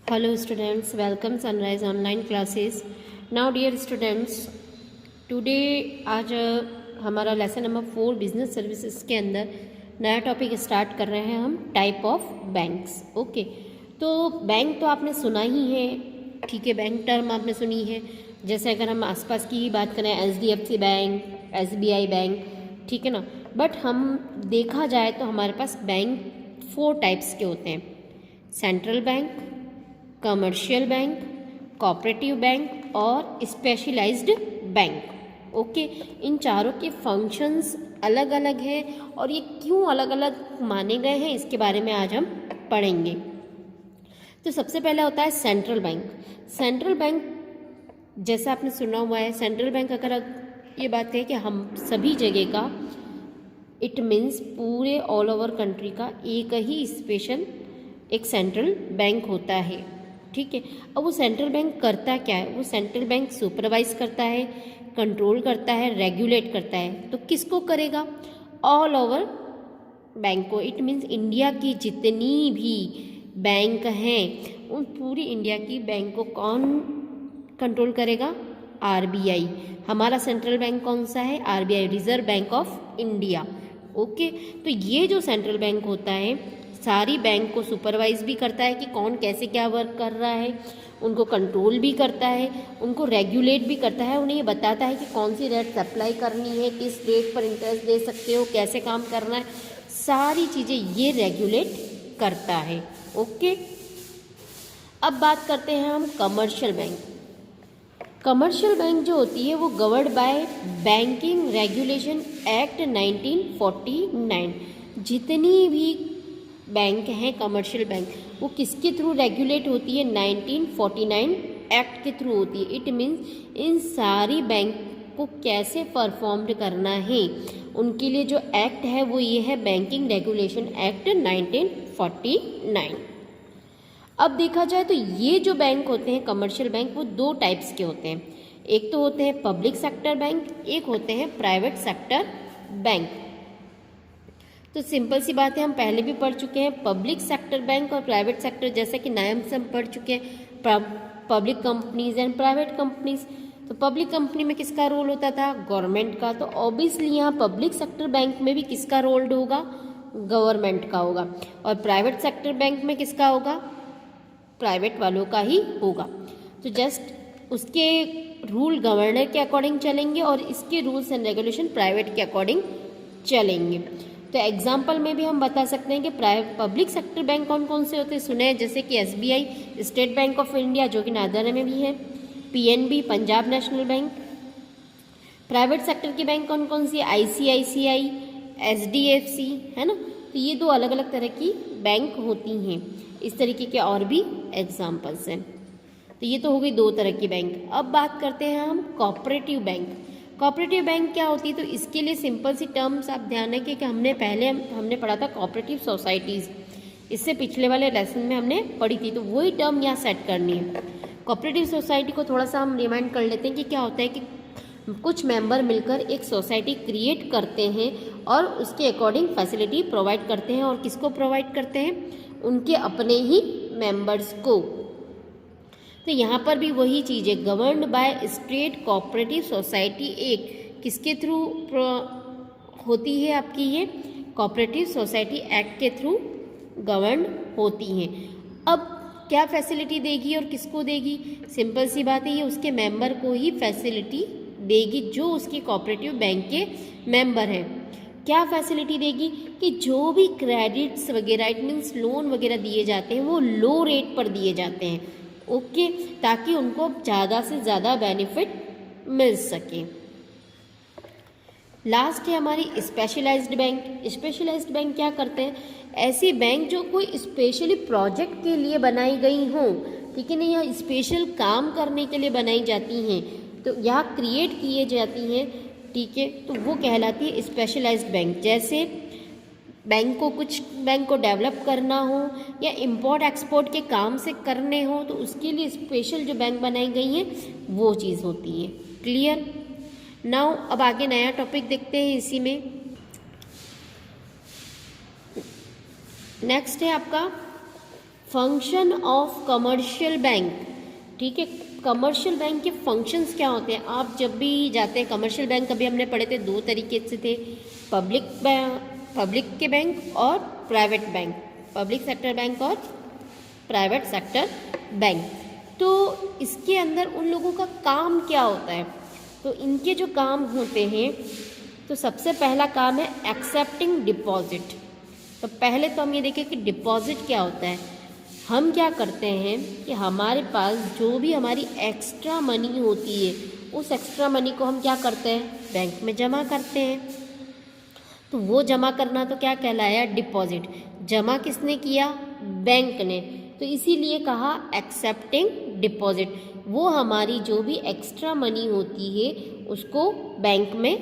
Hello students, welcome Sunrise online classes. Now dear students, today आज हमारा lesson number 4 business services के अंदर नया टॉपिक स्टार्ट कर रहे हैं हम टाइप ऑफ बैंक्स। ओके, तो बैंक तो आपने सुना ही है, ठीक है, बैंक टर्म आपने सुनी है। जैसे अगर हम आसपास की ही बात करें, HDFC बैंक, SBI बैंक, ठीक है ना। बट हम देखा जाए तो हमारे पास बैंक 4 टाइप्स के होते हैं: central bank, commercial bank, cooperative bank और स्पेशलाइज्ड बैंक। ओके, इन चारों के फंक्शंस अलग अलग हैं और ये क्यों अलग अलग माने गए हैं इसके बारे में आज हम पढ़ेंगे। तो सबसे पहले होता है सेंट्रल बैंक। सेंट्रल बैंक जैसा आपने सुना हुआ है, सेंट्रल बैंक अगर ये बात कहें कि हम सभी जगह का, इट मीन्स पूरे ऑल ओवर कंट्री का एक ही स्पेशल एक सेंट्रल बैंक होता है, ठीक है। अब वो सेंट्रल बैंक करता क्या है? वो सेंट्रल बैंक सुपरवाइज करता है, कंट्रोल करता है, रेगुलेट करता है। तो किसको करेगा? ऑल ओवर बैंक को। इट मीन्स इंडिया की जितनी भी बैंक हैं उन पूरी इंडिया की बैंक को कौन कंट्रोल करेगा? RBI। हमारा सेंट्रल बैंक कौन सा है? RBI, reserve bank of India. Okay, तो ये जो सेंट्रल बैंक होता है सारी बैंक को सुपरवाइज भी करता है कि कौन कैसे क्या वर्क कर रहा है, उनको कंट्रोल भी करता है, उनको रेगुलेट भी करता है, उन्हें ये बताता है कि कौन सी रेट अप्लाई करनी है, किस रेट पर इंटरेस्ट दे सकते हो, कैसे काम करना है, सारी चीज़ें ये रेगुलेट करता है। ओके, अब बात करते हैं हम कमर्शियल बैंक। कमर्शियल बैंक जो होती है वो गवर्ड बाय बैंकिंग रेगुलेशन एक्ट 1949। जितनी भी बैंक हैं कमर्शियल बैंक वो किसके थ्रू रेगुलेट होती है? 1949 एक्ट के थ्रू होती है। इट मीन्स इन सारी बैंक को कैसे परफॉर्म करना है उनके लिए जो एक्ट है वो ये है बैंकिंग रेगुलेशन एक्ट 1949। अब देखा जाए तो ये जो बैंक होते हैं कमर्शियल बैंक वो 2 टाइप्स के होते हैं। एक तो होते हैं पब्लिक सेक्टर बैंक, एक होते हैं प्राइवेट सेक्टर बैंक। तो सिंपल सी बात है, हम पहले भी पढ़ चुके हैं पब्लिक सेक्टर बैंक और प्राइवेट सेक्टर, जैसे कि नाम से हम पढ़ चुके हैं public companies and private companies. तो पब्लिक कंपनी में किसका रोल होता था? गवर्नमेंट का। तो ऑब्वियसली यहाँ पब्लिक सेक्टर बैंक में भी किसका रोल होगा? गवर्नमेंट का होगा। और प्राइवेट सेक्टर बैंक में किसका होगा? प्राइवेट वालों का ही होगा। तो जस्ट उसके रूल गवर्नर के अकॉर्डिंग चलेंगे और इसके रूल्स एंड रेगुलेशन प्राइवेट के अकॉर्डिंग चलेंगे। तो एग्जाम्पल में भी हम बता सकते हैं कि पब्लिक सेक्टर बैंक कौन कौन से होते हैं सुने हैं, जैसे कि SBI, state bank of India, जो कि नादर में भी है, PNB, Punjab national bank. Private sector की बैंक कौन कौन सी? ICICI, HDFC, है ना। तो ये 2 अलग अलग तरह की बैंक होती हैं। इस तरीके के और भी एग्जाम्पल्स हैं। तो ये तो हो गई 2 तरह की बैंक। अब बात करते हैं हम कोऑपरेटिव बैंक। कोऑपरेटिव बैंक क्या होती है? तो इसके लिए सिंपल सी टर्म्स आप ध्यान रखें कि हमने पढ़ा था कोऑपरेटिव सोसाइटीज़, इससे पिछले वाले लेसन में हमने पढ़ी थी। तो वही टर्म यहाँ सेट करनी है। कोऑपरेटिव सोसाइटी को थोड़ा सा हम रिमाइंड कर लेते हैं कि क्या होता है कि कुछ मेंबर मिलकर एक सोसाइटी क्रिएट करते हैं और उसके अकॉर्डिंग फैसिलिटी प्रोवाइड करते हैं। और किसको प्रोवाइड करते हैं? उनके अपने ही मेंबर्स को। तो यहाँ पर भी वही चीज़ है, governed by state cooperative society act किसके थ्रू होती है आपकी? ये कोऑपरेटिव सोसाइटी एक्ट के थ्रू गवर्न होती हैं। अब क्या फैसिलिटी देगी और किसको देगी? सिंपल सी बात है, ये उसके मेंबर को ही फैसिलिटी देगी जो उसके कोऑपरेटिव बैंक के मेंबर हैं। क्या फैसिलिटी देगी? कि जो भी क्रेडिट्स वगैरह, इट मीन्स लोन वगैरह दिए जाते हैं वो लो रेट पर दिए जाते हैं। ओके, ताकि उनको ज़्यादा से ज़्यादा बेनिफिट मिल सके। लास्ट है हमारी स्पेशलाइज्ड बैंक। स्पेशलाइज्ड बैंक क्या करते हैं? ऐसी बैंक जो कोई स्पेशली प्रोजेक्ट के लिए बनाई गई हों, ठीक है ना, या स्पेशल काम करने के लिए बनाई जाती हैं, तो यहाँ क्रिएट किए जाती हैं, ठीक है, तो वो कहलाती है स्पेशलाइज्ड बैंक। जैसे कुछ बैंक को डेवलप करना हो या इंपोर्ट एक्सपोर्ट के काम से करने हो तो उसके लिए स्पेशल जो बैंक बनाई गई हैं वो चीज़ होती है। क्लियर? नाउ अब आगे नया टॉपिक देखते हैं इसी में। नेक्स्ट है आपका फंक्शन ऑफ कमर्शियल बैंक, ठीक है। कमर्शियल बैंक के फंक्शंस क्या होते हैं? आप जब भी जाते हैं कमर्शियल बैंक, कभी हमने पढ़े थे, दो तरीके से थे, पब्लिक के बैंक और private bank, public sector bank और प्राइवेट सेक्टर बैंक। तो इसके अंदर उन लोगों का काम क्या होता है? तो इनके जो काम होते हैं, तो सबसे पहला काम है एक्सेप्टिंग डिपॉजिट। तो पहले तो हम ये देखें कि डिपॉजिट क्या होता है। हम क्या करते हैं कि हमारे पास जो भी हमारी एक्स्ट्रा मनी होती है, उस एक्स्ट्रा मनी को हम क्या करते हैं? बैंक में जमा करते हैं। तो वो जमा करना तो क्या कहलाया? डिपॉजिट। जमा किसने किया? बैंक ने। तो इसीलिए कहा एक्सेप्टिंग डिपॉजिट। वो हमारी जो भी एक्स्ट्रा मनी होती है उसको बैंक में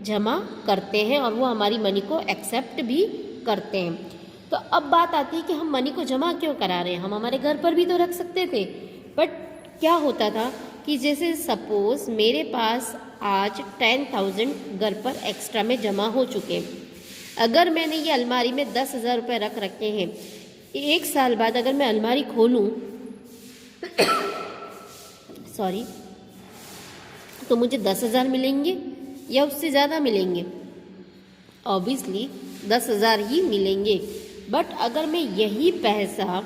जमा करते हैं और वो हमारी मनी को एक्सेप्ट भी करते हैं। तो अब बात आती है कि हम मनी को जमा क्यों करा रहे हैं? हम हमारे घर पर भी तो रख सकते थे। बट क्या होता था कि जैसे सपोज मेरे पास आज 10,000 घर पर एक्स्ट्रा में जमा हो चुके हैं। अगर मैंने ये अलमारी में 10,000 रुपये रख रखे हैं, एक साल बाद अगर मैं अलमारी खोलूं सॉरी, तो मुझे 10,000 मिलेंगे या उससे ज़्यादा मिलेंगे? ऑब्वियसली 10,000 ही मिलेंगे। बट अगर मैं यही पैसा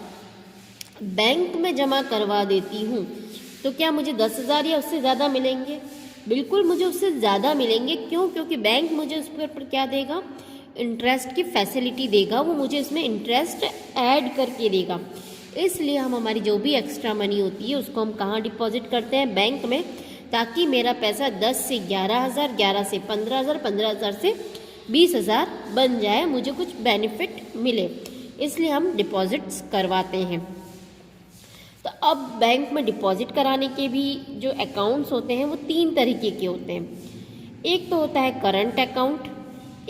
बैंक में जमा करवा देती हूँ तो क्या मुझे 10,000 या उससे ज़्यादा मिलेंगे? बिल्कुल मुझे उससे ज़्यादा मिलेंगे। क्यों? क्योंकि बैंक मुझे उस पर क्या देगा? इंटरेस्ट की फैसिलिटी देगा। वो मुझे इसमें इंटरेस्ट ऐड करके देगा। इसलिए हम हमारी जो भी एक्स्ट्रा मनी होती है उसको हम कहाँ डिपॉजिट करते हैं? बैंक में, ताकि मेरा पैसा 10 से 11,000, 11 से 15,000, 15,000 से 20,000 बन जाए, मुझे कुछ बेनिफिट मिले। इसलिए हम डिपॉजिट्स करवाते हैं। तो अब बैंक में डिपॉजिट कराने के भी जो अकाउंट्स होते हैं वो 3 तरीके के होते हैं। एक तो होता है करंट अकाउंट,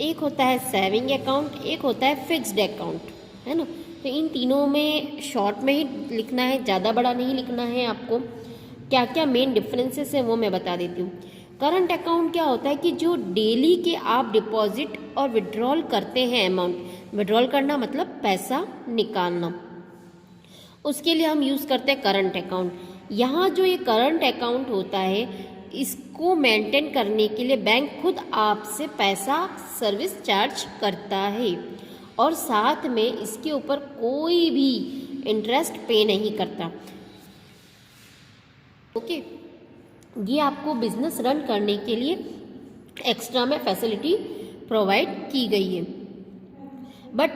एक होता है सेविंग अकाउंट, एक होता है फिक्स्ड अकाउंट, है ना। तो इन तीनों में शॉर्ट में ही लिखना है, ज़्यादा बड़ा नहीं लिखना है आपको। क्या क्या मेन डिफरेंसेस हैं वो मैं बता देती हूँ। करंट अकाउंट क्या होता है कि जो डेली के आप डिपॉजिट और विड्रॉल करते हैं अमाउंट, विड्रॉल करना मतलब पैसा निकालना, उसके लिए हम यूज़ करते हैं करंट अकाउंट। यहाँ जो ये करंट अकाउंट होता है, इसको मेंटेन करने के लिए बैंक खुद आपसे पैसा सर्विस चार्ज करता है और साथ में इसके ऊपर कोई भी इंटरेस्ट पे नहीं करता। ओके, ये आपको बिजनेस रन करने के लिए एक्स्ट्रा में फैसिलिटी प्रोवाइड की गई है। बट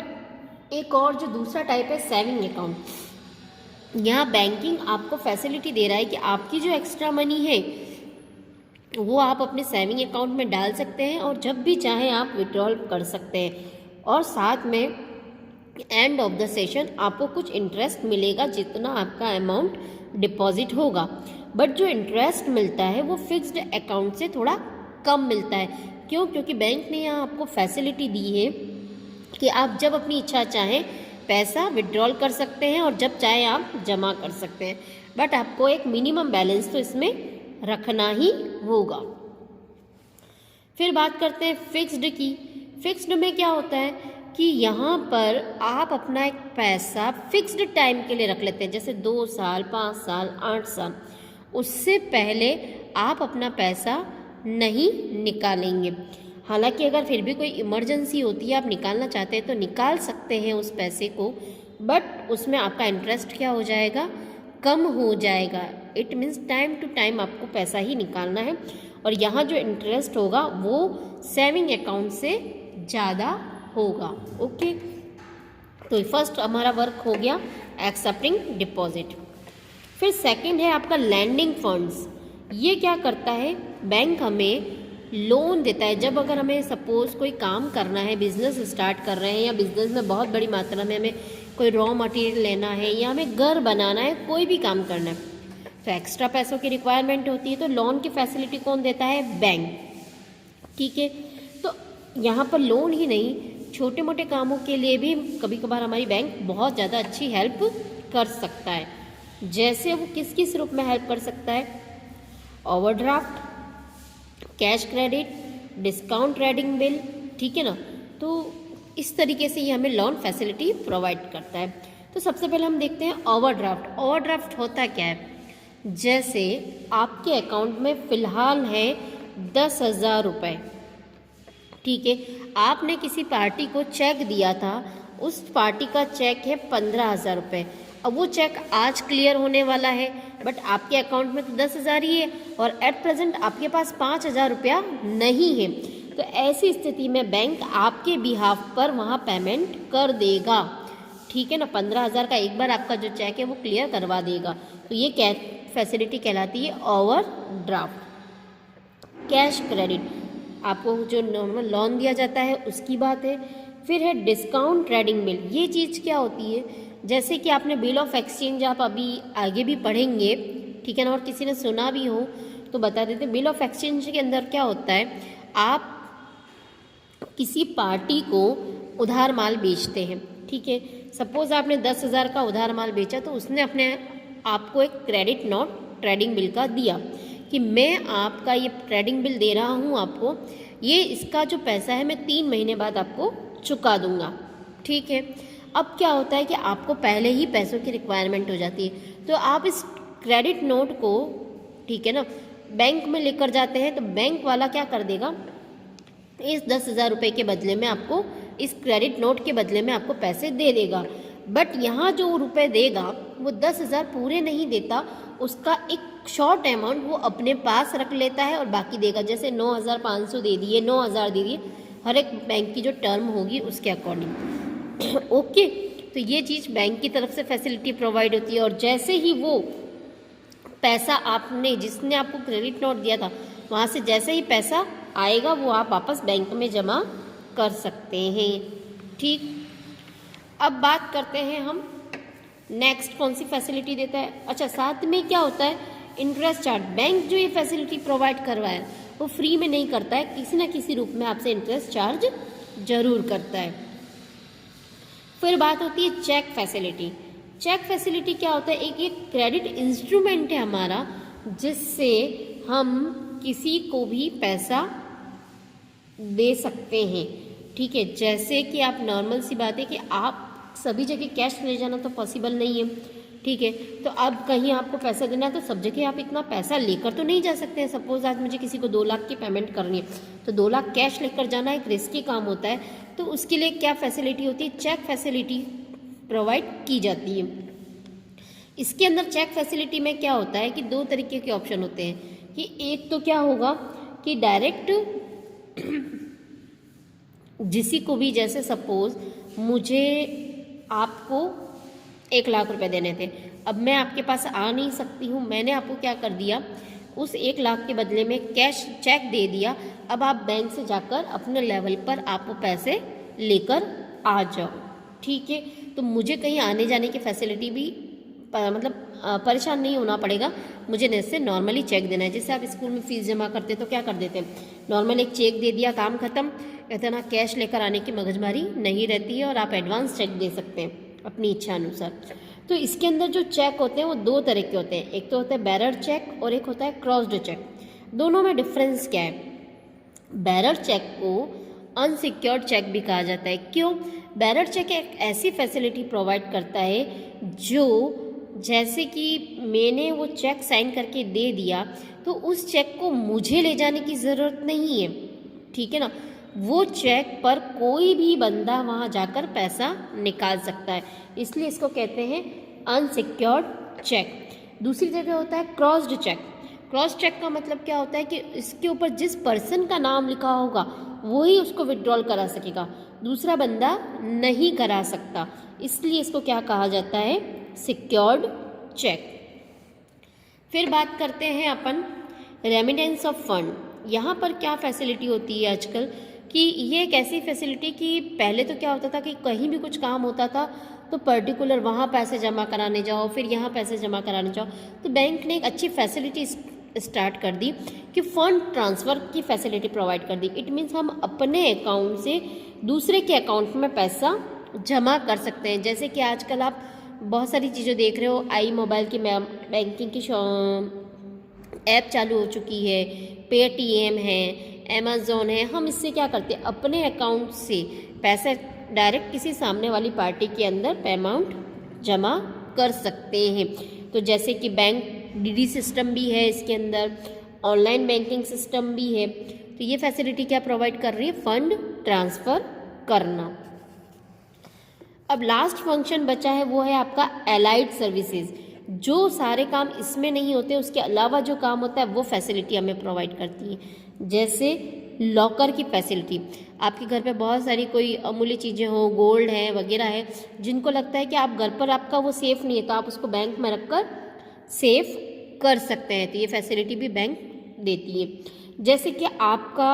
एक और जो दूसरा टाइप है सेविंग अकाउंट। यहाँ बैंकिंग आपको फैसिलिटी दे रहा है कि आपकी जो एक्स्ट्रा मनी है वो आप अपने सेविंग अकाउंट में डाल सकते हैं और जब भी चाहें आप विड्रॉल कर सकते हैं। और साथ में एंड ऑफ द सेशन आपको कुछ इंटरेस्ट मिलेगा जितना आपका अमाउंट डिपॉजिट होगा। बट जो इंटरेस्ट मिलता है वो फिक्स्ड अकाउंट से थोड़ा कम मिलता है। क्यों? क्योंकि बैंक ने यहाँ आपको फैसिलिटी दी है कि आप जब अपनी इच्छा चाहें पैसा विड्रॉल कर सकते हैं और जब चाहे आप जमा कर सकते हैं। बट आपको एक मिनिमम बैलेंस तो इसमें रखना ही होगा। फिर बात करते हैं फिक्स्ड की। फिक्स्ड में क्या होता है कि यहाँ पर आप अपना एक पैसा फिक्स्ड टाइम के लिए रख लेते हैं, जैसे 2 साल, 5 साल, 8 साल। उससे पहले आप अपना पैसा नहीं निकालेंगे। हालांकि अगर फिर भी कोई इमरजेंसी होती है, आप निकालना चाहते हैं तो निकाल सकते हैं उस पैसे को, बट उसमें आपका इंटरेस्ट क्या हो जाएगा? कम हो जाएगा। It means time to time आपको पैसा ही निकालना है और यहाँ जो इंटरेस्ट होगा वो सेविंग अकाउंट से ज़्यादा होगा। ओके, तो फर्स्ट हमारा वर्क हो गया एक्सेप्टिंग डिपॉजिट। फिर सेकंड है आपका लैंडिंग फंड्स। ये क्या करता है? बैंक हमें लोन देता है। जब अगर हमें सपोज कोई काम करना है, बिजनेस स्टार्ट कर रहे हैं या बिजनेस में बहुत बड़ी मात्रा में हमें कोई रॉ मटेरियल लेना है या हमें घर बनाना है, कोई भी काम करना है, तो एक्स्ट्रा पैसों की रिक्वायरमेंट होती है। तो लोन की फैसिलिटी कौन देता है? बैंक। ठीक है, तो यहाँ पर लोन ही नहीं, छोटे मोटे कामों के लिए भी कभी कभार हमारी बैंक बहुत ज़्यादा अच्छी हेल्प कर सकता है। जैसे वो किस किस रूप में हेल्प कर सकता है? Overdraft, cash credit, discount trading bill, ठीक है ना। तो इस तरीके से ये हमें लोन फैसिलिटी प्रोवाइड करता है। तो सबसे पहले हम देखते हैं ओवरड्राफ्ट। ओवरड्राफ्ट होता क्या है? जैसे आपके अकाउंट में फ़िलहाल है 10,000 रुपये, ठीक है, आपने किसी पार्टी को चेक दिया था, उस पार्टी का चेक है 15,000 रुपये। अब वो चेक आज क्लियर होने वाला है, बट आपके अकाउंट में तो 10,000 ही है और एट प्रेजेंट आपके पास 5,000 रुपया नहीं है। तो ऐसी स्थिति में बैंक आपके बिहाफ पर वहाँ पेमेंट कर देगा, ठीक है ना। 15,000 का एक बार आपका जो चेक है वो क्लियर करवा देगा। तो ये फैसिलिटी कहलाती है ओवरड्राफ्ट। कैश क्रेडिट, आपको जो नॉर्मल लोन दिया जाता है उसकी बात है। फिर है डिस्काउंट ट्रेडिंग बिल। ये चीज़ क्या होती है? जैसे कि आपने बिल ऑफ एक्सचेंज आप अभी आगे भी पढ़ेंगे, ठीक है ना, और किसी ने सुना भी हो तो बता देते। बिल ऑफ एक्सचेंज के अंदर क्या होता है, आप किसी पार्टी को उधार माल बेचते हैं, ठीक है। सपोज आपने 10,000 का उधार माल बेचा, तो उसने अपने आपको एक क्रेडिट नोट ट्रेडिंग बिल का दिया कि मैं आपका ये ट्रेडिंग बिल दे रहा हूँ आपको, ये इसका जो पैसा है मैं 3 महीने बाद आपको चुका दूंगा, ठीक है। अब क्या होता है कि आपको पहले ही पैसों की रिक्वायरमेंट हो जाती है, तो आप इस क्रेडिट नोट को, ठीक है ना, बैंक में लेकर जाते हैं। तो बैंक वाला क्या कर देगा, इस 10,000 रुपये के बदले में आपको, इस क्रेडिट नोट के बदले में आपको पैसे दे देगा। बट यहाँ जो रुपए देगा वो 10,000 पूरे नहीं देता, उसका एक शॉर्ट अमाउंट वो अपने पास रख लेता है और बाकी देगा। जैसे 9,500 दे दिए, 9,000 दे दिए, हर एक बैंक की जो टर्म होगी उसके अकॉर्डिंग। ओके, तो ये चीज़ बैंक की तरफ से फैसिलिटी प्रोवाइड होती है। और जैसे ही वो पैसा आपने, जिसने आपको क्रेडिट नोट दिया था, वहाँ से जैसे ही पैसा आएगा वो आप वापस बैंक में जमा कर सकते हैं, ठीक। अब बात करते हैं हम नेक्स्ट कौन सी फैसिलिटी देता है। अच्छा, साथ में क्या होता है, इंटरेस्ट चार्ज। बैंक जो ये फैसिलिटी प्रोवाइड करवाए वो फ्री में नहीं करता है, किसी ना किसी रूप में आपसे इंटरेस्ट चार्ज जरूर करता है। फिर बात होती है चेक फैसिलिटी। चेक फैसिलिटी क्या होता है, एक क्रेडिट इंस्ट्रूमेंट है हमारा, जिससे हम किसी को भी पैसा दे सकते हैं, ठीक है। जैसे कि आप, नॉर्मल सी बात है कि आप सभी जगह कैश ले जाना तो पॉसिबल नहीं है, ठीक है। तो अब कहीं आपको पैसा देना है तो सब जगह आप इतना पैसा लेकर तो नहीं जा सकते हैं। सपोज आज मुझे किसी को 2 लाख की पेमेंट करनी है, तो 2 लाख कैश लेकर जाना एक रिस्की काम होता है। तो उसके लिए क्या फैसिलिटी होती है, चेक फैसिलिटी प्रोवाइड की जाती है। इसके अंदर चेक फैसिलिटी में क्या होता है कि 2 तरीके के ऑप्शन होते हैं, कि एक तो क्या होगा कि डायरेक्ट जिसी को भी, जैसे सपोज मुझे आपको 1 लाख रुपए देने थे, अब मैं आपके पास आ नहीं सकती हूँ, मैंने आपको क्या कर दिया, उस 1 लाख के बदले में कैश चेक दे दिया। अब आप बैंक से जाकर अपने लेवल पर आप वो पैसे लेकर आ जाओ, ठीक है। तो मुझे कहीं आने जाने की फैसिलिटी भी मतलब परेशान नहीं होना पड़ेगा, मुझे जैसे नॉर्मली चेक देना है। जैसे आप स्कूल में फीस जमा करते तो क्या कर देते हैं, नॉर्मल एक चेक दे दिया, काम खत्म, कहते ना कैश लेकर आने की मगजमारी नहीं रहती है और आप एडवांस चेक दे सकते हैं अपनी इच्छा अनुसार। तो इसके अंदर जो चेक होते हैं वो 2 तरह के होते हैं, एक तो होता है बैरर चेक और एक होता है क्रॉस्ड चेक। दोनों में डिफरेंस क्या है, बैरर चेक को अनसिक्योर्ड चेक भी कहा जाता है। क्यों? बैरर चेक एक ऐसी फैसिलिटी प्रोवाइड करता है जो, जैसे कि मैंने वो चेक साइन करके दे दिया तो उस चेक को मुझे ले जाने की ज़रूरत नहीं है, ठीक है ना। वो चेक पर कोई भी बंदा वहाँ जाकर पैसा निकाल सकता है, इसलिए इसको कहते हैं अनसिक्योर्ड चेक। दूसरी जगह होता है क्रॉस्ड चेक। क्रॉस चेक का मतलब क्या होता है कि इसके ऊपर जिस पर्सन का नाम लिखा होगा वही उसको विड्रॉल करा सकेगा, दूसरा बंदा नहीं करा सकता, इसलिए इसको क्या कहा जाता है, सिक्योर्ड चेक। फिर बात करते हैं अपन रेमिटेंस ऑफ फंड। यहाँ पर क्या फैसिलिटी होती है आजकल, कि ये एक ऐसी फैसिलिटी कि पहले तो क्या होता था कि कहीं भी कुछ काम होता था तो पर्टिकुलर वहाँ पैसे जमा कराने जाओ, फिर यहाँ पैसे जमा कराने जाओ। तो बैंक ने एक अच्छी फैसिलिटी स्टार्ट कर दी कि फ़ंड ट्रांसफ़र की फैसिलिटी प्रोवाइड कर दी। इट मीन्स हम अपने अकाउंट से दूसरे के अकाउंट में पैसा जमा कर सकते हैं। जैसे कि आजकल आप बहुत सारी चीज़ें देख रहे हो, आई मोबाइल की बैंकिंग की ऐप चालू हो चुकी है, पेटीएम है, अमेज़ॉन है। हम इससे क्या करते हैं, अपने अकाउंट से पैसे डायरेक्ट किसी सामने वाली पार्टी के अंदर पे अमाउंट जमा कर सकते हैं। तो जैसे कि बैंक डीडी सिस्टम भी है इसके अंदर, ऑनलाइन बैंकिंग सिस्टम भी है। तो ये फैसिलिटी क्या प्रोवाइड कर रही है? फंड ट्रांसफ़र करना। अब लास्ट फंक्शन बचा है वो है आपका एलाइड सर्विसेज। जो सारे काम इसमें नहीं होते उसके अलावा जो काम होता है वो फैसिलिटी हमें प्रोवाइड करती है। जैसे लॉकर की फैसिलिटी, आपके घर पे बहुत सारी कोई अमूल्य चीज़ें हो, गोल्ड है वगैरह है, जिनको लगता है कि आप घर पर आपका वो सेफ़ नहीं है, तो आप उसको बैंक में रखकर सेफ कर सकते हैं। तो ये फैसिलिटी भी बैंक देती है। जैसे कि आपका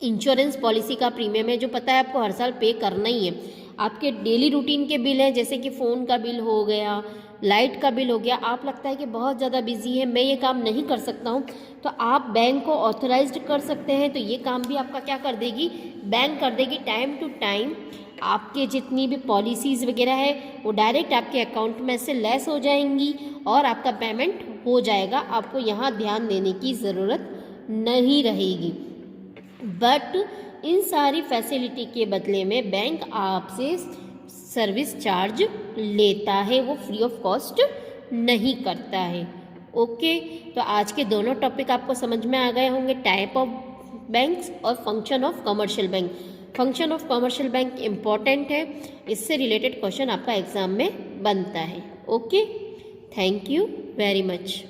इंश्योरेंस पॉलिसी का प्रीमियम है जो पता है आपको हर साल पे करना ही है। आपके डेली रूटीन के बिल हैं, जैसे कि फ़ोन का बिल हो गया, लाइट का बिल हो गया, आप लगता है कि बहुत ज़्यादा बिजी है, मैं ये काम नहीं कर सकता हूँ, तो आप बैंक को ऑथराइज्ड कर सकते हैं। तो ये काम भी आपका क्या कर देगी? बैंक कर देगी। टाइम टू टाइम आपके जितनी भी पॉलिसीज़ वगैरह है वो डायरेक्ट आपके अकाउंट में से लेस हो जाएंगी और आपका पेमेंट हो जाएगा। आपको यहाँ ध्यान देने की ज़रूरत नहीं रहेगी। बट इन सारी फैसिलिटी के बदले में बैंक आपसे सर्विस चार्ज लेता है, वो फ्री ऑफ कॉस्ट नहीं करता है। ओके, तो आज के दोनों टॉपिक आपको समझ में आ गए होंगे, टाइप ऑफ बैंक्स और function of commercial bank. Function of commercial bank important है, इससे रिलेटेड क्वेश्चन आपका एग्जाम में बनता है। Okay, thank you very much.